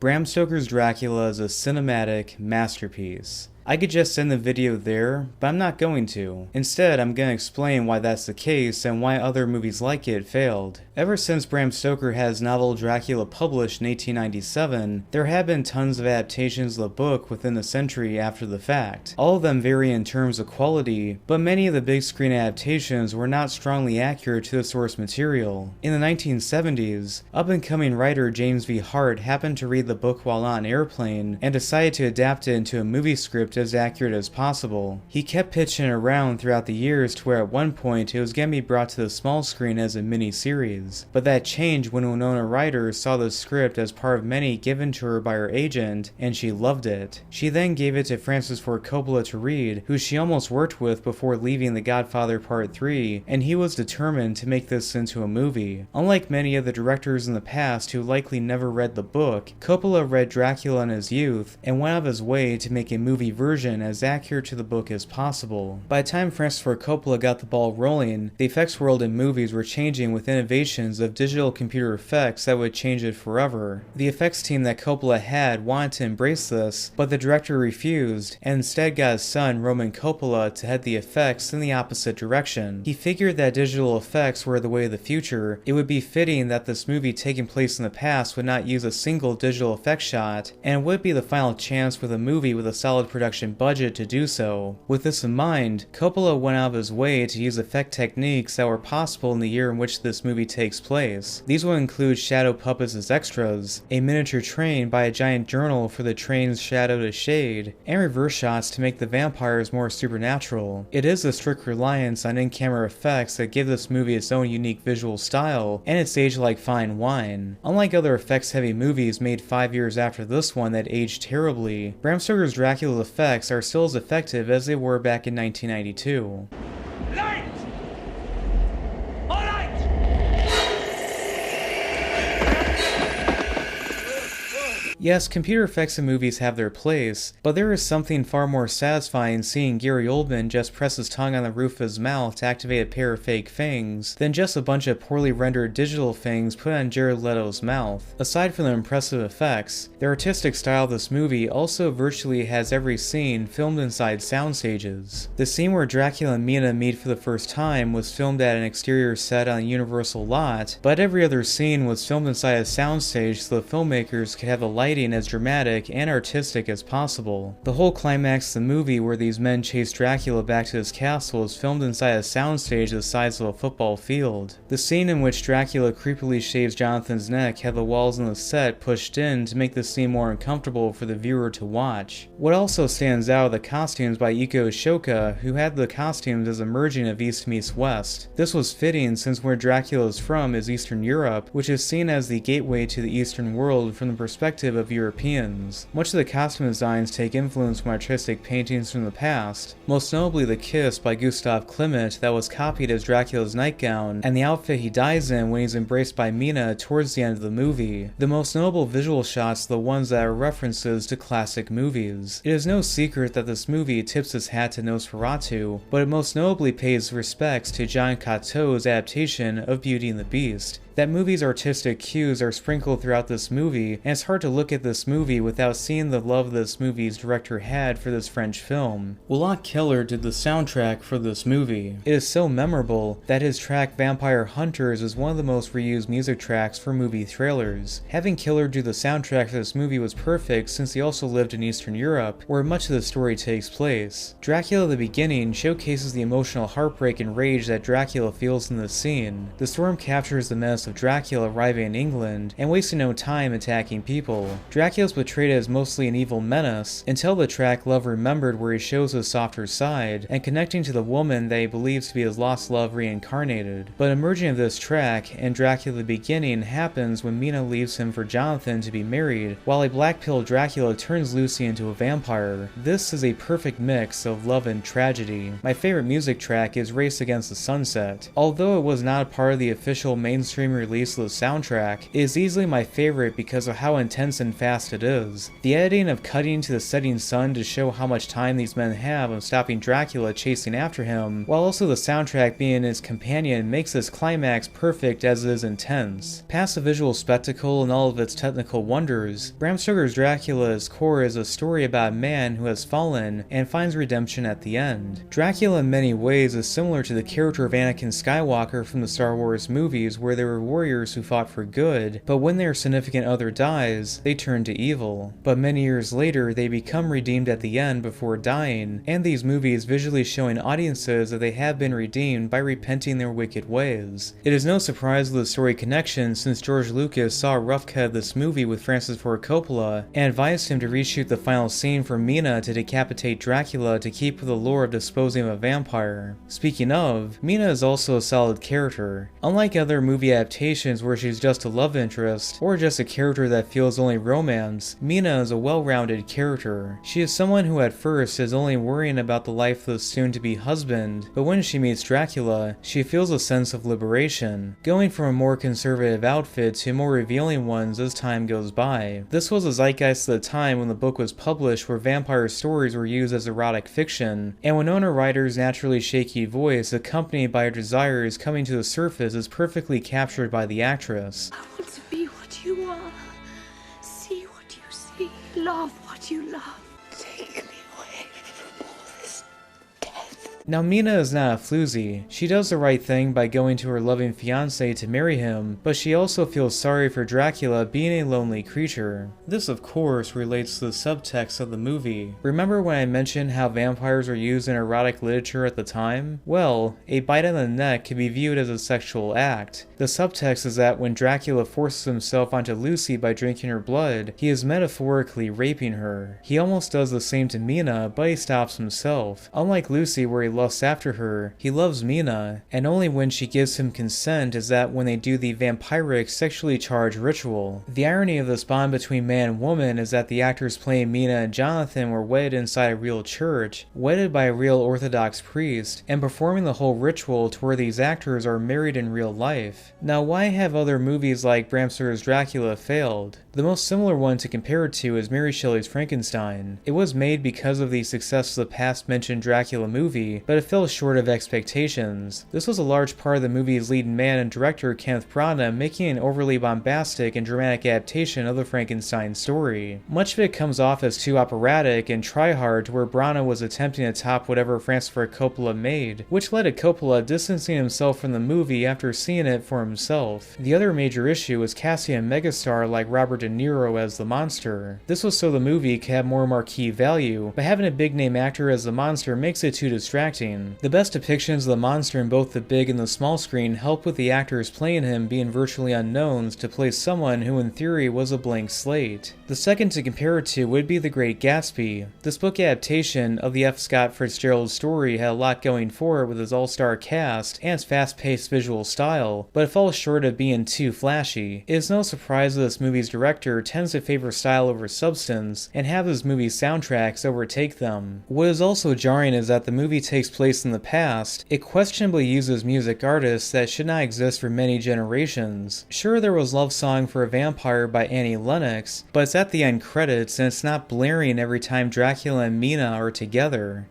Bram Stoker's Dracula is a cinematic masterpiece. I could just end the video there, but I'm not going to. Instead, I'm going to explain why that's the case and why other movies like it failed. Ever since Bram Stoker had his novel Dracula published in 1897, there have been tons of adaptations of the book within a century after the fact. All of them vary in terms of quality, but many of the big screen adaptations were not strongly accurate to the source material. In the 1970s, up-and-coming writer James V. Hart happened to read the book while on an airplane and decided to adapt it into a movie script as accurate as possible. He kept pitching it around throughout the years to where at one point it was going to be brought to the small screen as a mini-series. But that changed when Winona Ryder saw the script as part of many given to her by her agent, and she loved it. She then gave it to Francis Ford Coppola to read, who she almost worked with before leaving The Godfather Part 3, and he was determined to make this into a movie. Unlike many of the directors in the past who likely never read the book, Coppola read Dracula in his youth and went out of his way to make a movie version as accurate to the book as possible. By the time Francis Ford Coppola got the ball rolling, the effects world in movies were changing with innovations of digital computer effects that would change it forever. The effects team that Coppola had wanted to embrace this, but the director refused, and instead got his son Roman Coppola to head the effects in the opposite direction. He figured that digital effects were the way of the future. It would be fitting that this movie taking place in the past would not use a single digital effect shot, and it would be the final chance for the movie with a solid production budget to do so. With this in mind, Coppola went out of his way to use effect techniques that were possible in the year in which this movie takes place. These will include shadow puppets as extras, a miniature train by a giant journal for the train's shadow to shade, and reverse shots to make the vampires more supernatural. It is a strict reliance on in-camera effects that give this movie its own unique visual style, and it's aged like fine wine. Unlike other effects-heavy movies made 5 years after this one that aged terribly, Bram Stoker's Dracula's effects are still as effective as they were back in 1992. Light! All right! Yes, computer effects in movies have their place, but there is something far more satisfying seeing Gary Oldman just press his tongue on the roof of his mouth to activate a pair of fake fangs than just a bunch of poorly rendered digital fangs put on Jared Leto's mouth. Aside from the impressive effects, the artistic style of this movie also virtually has every scene filmed inside sound stages. The scene where Dracula and Mina meet for the first time was filmed at an exterior set on a Universal lot, but every other scene was filmed inside a soundstage so the filmmakers could have the lighting as dramatic and artistic as possible. The whole climax of the movie where these men chase Dracula back to his castle is filmed inside a soundstage the size of a football field. The scene in which Dracula creepily shaves Jonathan's neck had the walls on the set pushed in to make the scene more uncomfortable for the viewer to watch. What also stands out are the costumes by Iko Shoka, who had the costumes as a merging of East meets West. This was fitting since where Dracula is from is Eastern Europe, which is seen as the gateway to the Eastern world from the perspective of Europeans. Much of the costume designs take influence from artistic paintings from the past, most notably the kiss by Gustav Klimt that was copied as Dracula's nightgown, and the outfit he dies in when he's embraced by Mina towards the end of the movie. The most notable visual shots are the ones that are references to classic movies. It is no secret that this movie tips its hat to Nosferatu, but it most notably pays respects to John Cocteau's adaptation of Beauty and the Beast. That movie's artistic cues are sprinkled throughout this movie, and it's hard to look at this movie without seeing the love this movie's director had for this French film. Willot Keller did the soundtrack for this movie. It is so memorable that his track Vampire Hunters is one of the most reused music tracks for movie trailers. Having Keller do the soundtrack for this movie was perfect since he also lived in Eastern Europe, where much of the story takes place. Dracula at the beginning showcases the emotional heartbreak and rage that Dracula feels in this scene. The storm captures the menace of Dracula arriving in England and wasting no time attacking people. Dracula is portrayed as mostly an evil menace until the track Love Remembered, where he shows his softer side and connecting to the woman that he believes to be his lost love reincarnated. But emerging of this track and Dracula the beginning happens when Mina leaves him for Jonathan to be married, while a black pill Dracula turns Lucy into a vampire. This is a perfect mix of love and tragedy. My favorite music track is Race Against the Sunset. Although it was not a part of the official mainstream mainstream release of the soundtrack, it is easily my favorite because of how intense and fast it is. The editing of cutting to the setting sun to show how much time these men have of stopping Dracula chasing after him, while also the soundtrack being his companion, makes this climax perfect as it is intense. Past the visual spectacle and all of its technical wonders, Bram Stoker's Dracula's core is a story about a man who has fallen and finds redemption at the end. Dracula in many ways is similar to the character of Anakin Skywalker from the Star Wars movies, where they were warriors who fought for good, but when their significant other dies, they turn to evil. But many years later, they become redeemed at the end before dying, and these movies visually showing audiences that they have been redeemed by repenting their wicked ways. It is no surprise with the story connection, since George Lucas saw a rough cut of this movie with Francis Ford Coppola and advised him to reshoot the final scene for Mina to decapitate Dracula to keep with the lore of disposing of a vampire. Speaking of, Mina is also a solid character. Unlike other movie adaptations where she's just a love interest, or just a character that feels only romance, Mina is a well-rounded character. She is someone who at first is only worrying about the life of the soon-to-be husband, but when she meets Dracula, she feels a sense of liberation, going from a more conservative outfit to more revealing ones as time goes by. This was a zeitgeist at the time when the book was published, where vampire stories were used as erotic fiction, and Winona Ryder's naturally shaky voice, accompanied by her desires coming to the surface, is perfectly captured by the actress. I want to be what you are, see what you see, love what you love. Take me away from all this death. Now Mina is not a floozy. She does the right thing by going to her loving fiancé to marry him, but she also feels sorry for Dracula being a lonely creature. This of course relates to the subtext of the movie. Remember when I mentioned how vampires were used in erotic literature at the time? Well, a bite on the neck can be viewed as a sexual act. The subtext is that when Dracula forces himself onto Lucy by drinking her blood, he is metaphorically raping her. He almost does the same to Mina, but he stops himself. Unlike Lucy, where he lusts after her, he loves Mina, and only when she gives him consent is that when they do the vampiric, sexually charged ritual. The irony of this bond between man and woman is that the actors playing Mina and Jonathan were wedded inside a real church, wedded by a real Orthodox priest, and performing the whole ritual to where these actors are married in real life. Now, why have other movies like Bram Stoker's Dracula failed? The most similar one to compare it to is Mary Shelley's Frankenstein. It was made because of the success of the past mentioned Dracula movie, but it fell short of expectations. This was a large part of the movie's leading man and director Kenneth Branagh making an overly bombastic and dramatic adaptation of the Frankenstein story. Much of it comes off as too operatic and try-hard, to where Branagh was attempting to top whatever Francis Ford Coppola made, which led to Coppola distancing himself from the movie after seeing it for himself. The other major issue was casting a megastar like Robert De Niro as the monster. This was so the movie could have more marquee value, but having a big name actor as the monster makes it too distracting. The best depictions of the monster in both the big and the small screen help with the actors playing him being virtually unknowns to play someone who in theory was a blank slate. The second to compare it to would be The Great Gatsby. This book adaptation of the F. Scott Fitzgerald story had a lot going for it with its all-star cast and its fast-paced visual style, but it falls short of being too flashy. It is no surprise that this movie's director tends to favor style over substance and have his movie's soundtracks overtake them. What is also jarring is that the movie takes place in the past. It questionably uses music artists that should not exist for many generations. Sure, there was Love Song for a Vampire by Annie Lennox, but it's at the end credits and it's not blaring every time Dracula and Mina are together.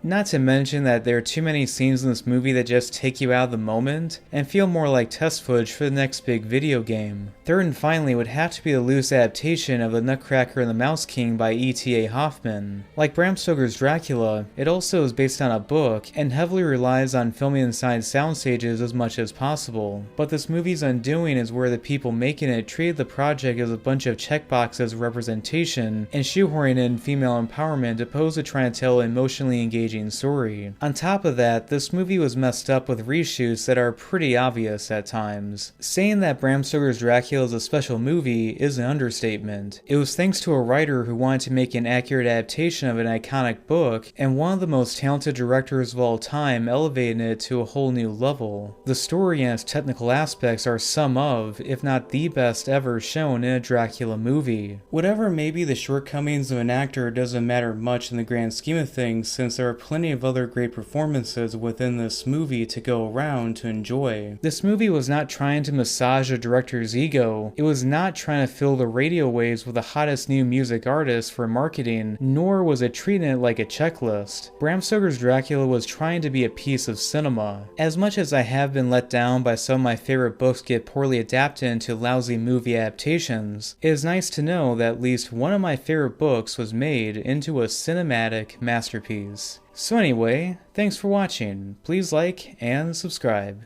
Not to mention that there are too many scenes in this movie that just take you out of the moment and feel more like test footage for the next big video game. Third and finally would have to be the loose adaptation of The Nutcracker and the Mouse King by E.T.A. Hoffman. Like Bram Stoker's Dracula, it also is based on a book and heavily relies on filming inside sound stages as much as possible. But this movie's undoing is where the people making it treated the project as a bunch of checkboxes of representation and shoehorning in female empowerment opposed to trying to tell an emotionally engaging story. On top of that, this movie was messed up with reshoots that are pretty obvious at times. Saying that Bram Stoker's Dracula is a special movie is an understatement. It was thanks to a writer who wanted to make an accurate adaptation of an iconic book, and one of the most talented directors of all time elevating it to a whole new level. The story and its technical aspects are some of, if not the best ever shown in a Dracula movie. Whatever may be the shortcomings of an actor doesn't matter much in the grand scheme of things, since there are plenty of other great performances within this movie to go around to enjoy. This movie was not trying to massage a director's ego, it was not trying to fill the radio waves with the hottest new music artists for marketing, nor was it treating it like a checklist. Bram Stoker's Dracula was trying to be a piece of cinema. As much as I have been let down by some of my favorite books get poorly adapted into lousy movie adaptations, it is nice to know that at least one of my favorite books was made into a cinematic masterpiece. So anyway, thanks for watching. Please like and subscribe.